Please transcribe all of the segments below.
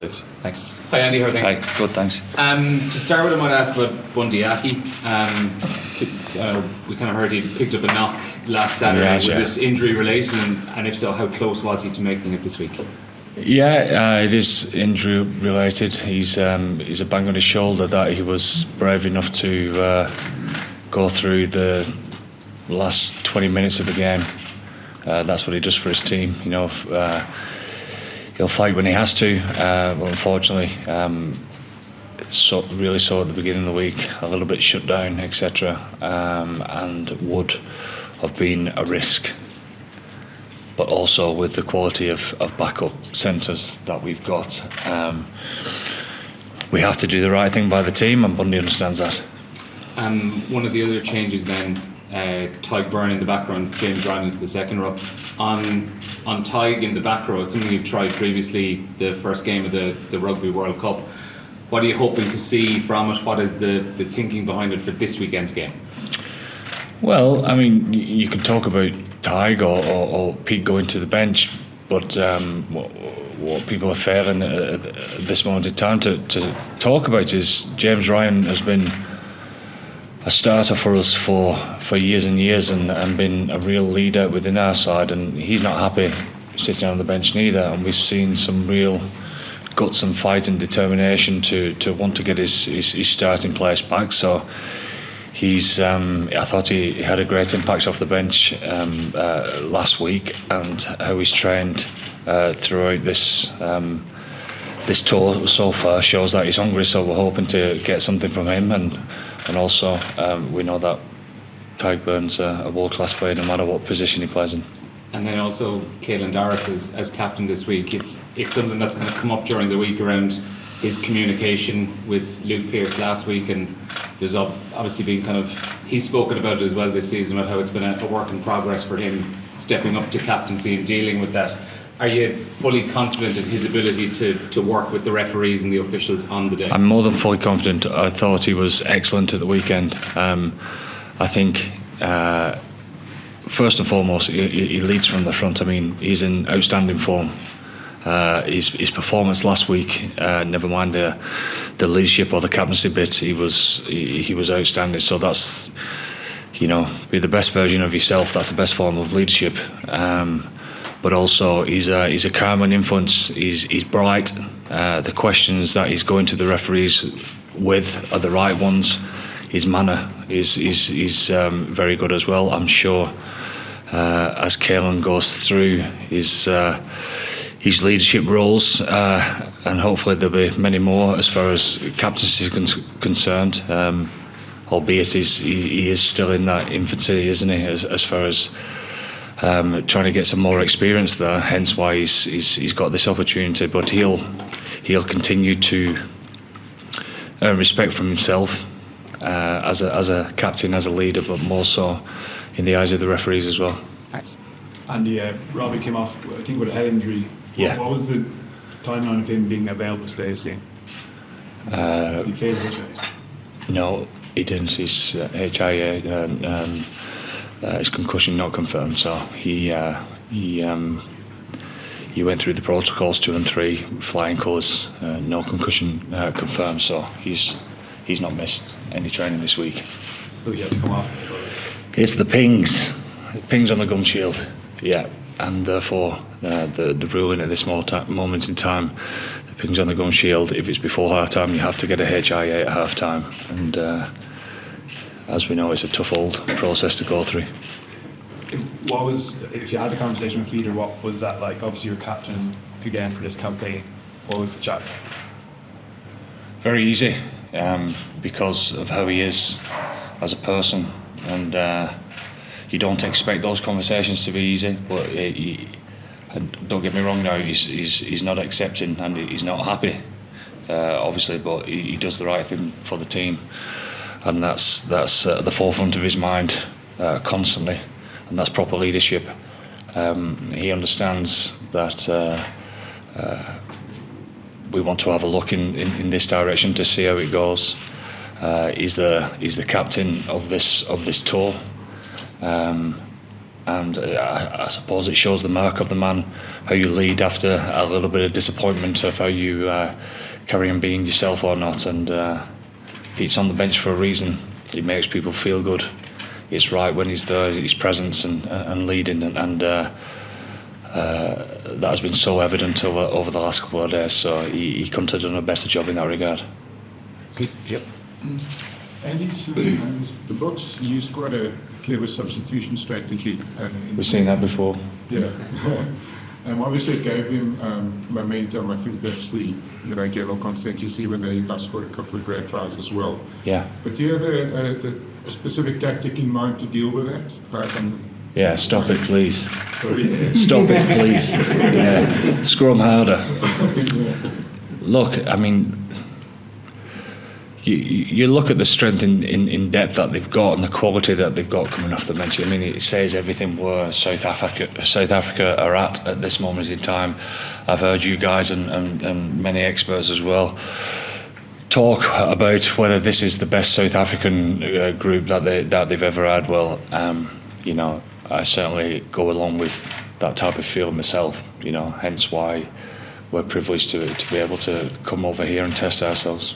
Thanks. Hi Andy, how are things? Hi, good, thanks. To start with, I might ask about Bundy Aki. We kind of heard he picked up a knock last Saturday. Yes, was it injury related, and if so, how close was he to making it this week? Yeah, it is injury related. He's a bang on his shoulder that he was brave enough to go through the last 20 minutes of the game. That's what he does for his team. You know, he'll fight when he has to. But unfortunately, really saw at the beginning of the week, a little bit shut down, etc. And would have been a risk. But also with the quality of backup centres that we've got, we have to do the right thing by the team, and Bundy understands that. One of the other changes then, Tyg Byrne in the background, James Ryan into the second row. On Tyg in the back row, it's something you've tried previously, the first game of the Rugby World Cup. What are you hoping to see from it? What is the thinking behind it for this weekend's game? Well, I mean, you can talk about Tyg or Pete going to the bench, but what people are failing at this moment in time to talk about is James Ryan has been a starter for us for years and years, and been a real leader within our side, and he's not happy sitting on the bench neither, and we've seen some real guts and fight and determination to want to get his starting place back. So he's I thought he had a great impact off the bench last week, and how he's trained throughout this tour so far shows that he's hungry, so we're hoping to get something from him, and also we know that Tyg Byrne's a world-class player no matter what position he plays in. And then also Caelan Doris as captain this week. It's something that's going to come up during the week around his communication with Luke Pearce last week, and there's obviously been he's spoken about it as well this season, about how it's been a work in progress for him stepping up to captaincy and dealing with that. Are you fully confident in his ability to work with the referees and the officials on the day? I'm more than fully confident. I thought he was excellent at the weekend. I think first and foremost he leads from the front. I mean, he's in outstanding form. His performance last week, never mind the leadership or the captaincy bit, he was outstanding. So that's, be the best version of yourself. That's the best form of leadership. But also he's a calming influence. He's bright. The questions that he's going to the referees with are the right ones. His manner is very good as well. I'm sure as Caelan goes through his leadership roles, and hopefully there'll be many more as far as captaincy is concerned. Albeit he is still in that infancy, isn't he? As far as trying to get some more experience there, hence why he's got this opportunity. But he'll continue to earn respect from himself as a captain, as a leader, but more so in the eyes of the referees as well. Thanks. Andy, Robbie came off, I think, with a head injury. Yeah. What was the timeline of him being available for today's game? He failed HIA. No, he didn't. His HIA. His concussion not confirmed, so he went through the protocols 2 and 3, flying colours, no concussion confirmed, so he's not missed any training this week. So he had to come off. It's the pings on the gum shield, yeah, and therefore the ruling at this moment in time, the pings on the gum shield, if it's before half time, you have to get a HIA at half time, and as we know, it's a tough old process to go through. If you had a conversation with Peter, what was that like? Obviously you're captain again for this campaign. What was the chat? Very easy, because of how he is as a person, and you don't expect those conversations to be easy, but and don't get me wrong now, he's not accepting and he's not happy, obviously, but he does the right thing for the team. And that's at the forefront of his mind constantly, and that's proper leadership. He understands that we want to have a look in this direction to see how it goes. He's the captain of this tour, and I suppose it shows the mark of the man you lead after a little bit of disappointment of how you carry on being yourself or not. And Pete's on the bench for a reason. He makes people feel good. It's right when he's there, his presence and leading, and that has been so evident over the last couple of days. So he couldn't have done a better job in that regard. Yep. Andy, the Boks used quite a clever substitution strategy. We've seen that before. Yeah. Obviously it gave him momentum. I think that's the general consensus, even though he got scored a couple of great tries as well. Yeah. But do you have a specific tactic in mind to deal with that? Yeah, stop it, please. Sorry. Stop it, please. Yeah. Scrum harder. Look, I mean, you look at the strength in depth that they've got and the quality that they've got coming off the bench. I mean, it says everything where South Africa are at this moment in time. I've heard you guys and many experts as well talk about whether this is the best South African group that they've ever had. Well, I certainly go along with that type of feel myself. Hence why we're privileged to be able to come over here and test ourselves.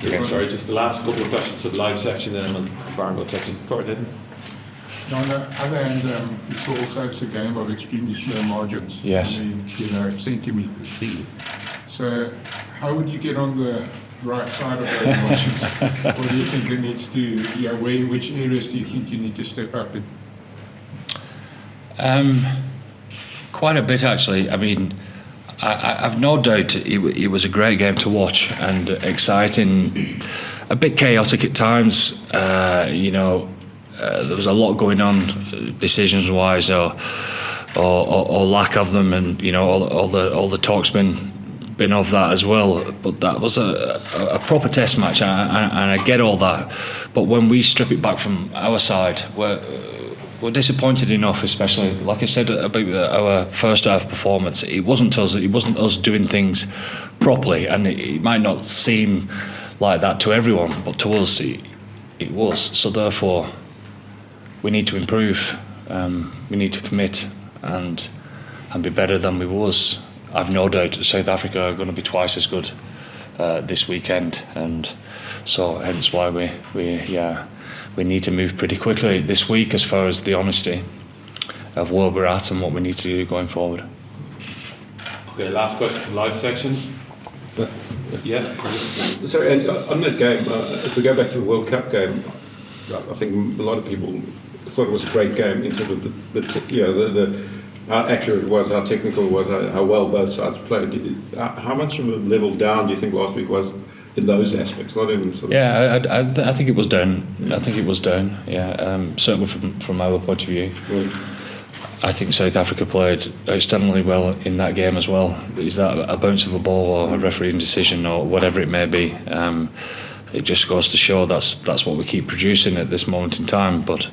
Yeah, sorry, just the last couple of questions for the live section then and the Barngold section. Go ahead. On the other hand, it's also a game of extremely slow margins. Yes. I mean, centimeters. So how would you get on the right side of those margins? What do you think it needs to, which areas do you think you need to step up in? Quite a bit, actually. I mean, I've no doubt it was a great game to watch and exciting, a bit chaotic at times. There was a lot going on, decisions-wise, or lack of them, and all the talk's been of that as well. But that was a proper test match, and I get all that. But when we strip it back from our side, we're disappointed enough, especially like I said about our first half performance. It wasn't us doing things properly, and it might not seem like that to everyone, but to us it was. So therefore, we need to improve. We need to commit and be better than we was. I've no doubt South Africa are going to be twice as good this weekend, and so hence why we need to move pretty quickly this week as far as the honesty of where we're at and what we need to do going forward. Okay, last question from live section. Yeah. Sorry, and on that game, if we go back to the World Cup game, I think a lot of people thought it was a great game in terms of how accurate it was, how technical it was, how well both sides played. How much of a level down do you think last week was in those aspects? Not in sort of... Yeah, I think it was down. Yeah, certainly from our point of view. Right. I think South Africa played outstandingly well in that game as well. Is that a bounce of a ball or a refereeing decision or whatever it may be? It just goes to show that's what we keep producing at this moment in time. But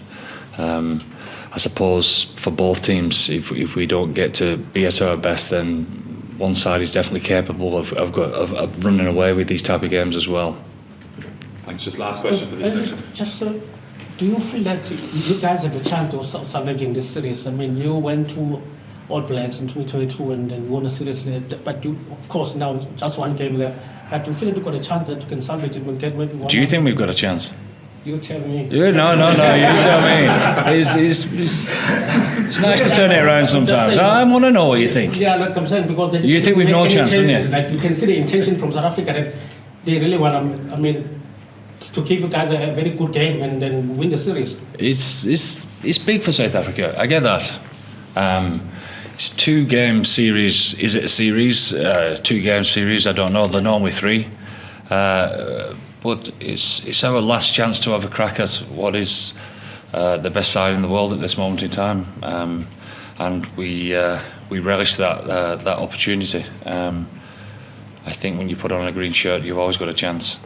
I suppose for both teams, if we don't get to be at our best, then one side is definitely capable of running away with these type of games as well. Thanks. Just last question for this section. Do you feel that you guys have a chance of salvaging this series? I mean, you went to All Blacks in 2022 and then won a series, but you, of course, now just one game there. But do you feel that you've got a chance that you can salvage it and get maybe one? Do you think we've got a chance? You tell me. Yeah, no, you tell me. It's nice to turn it around sometimes. I want to know what you think. Yeah, like I'm saying, because you think we've no chance, don't you? Like you can see the intention from South Africa that they really want to give you guys a very good game and then win the series. It's big for South Africa. I get that. It's a 2-game series. Is it a series? 2-game series? I don't know. They're normally 3. But it's our last chance to have a crack at what is the best side in the world at this moment in time, and we relish that opportunity. I think when you put on a green shirt, you've always got a chance.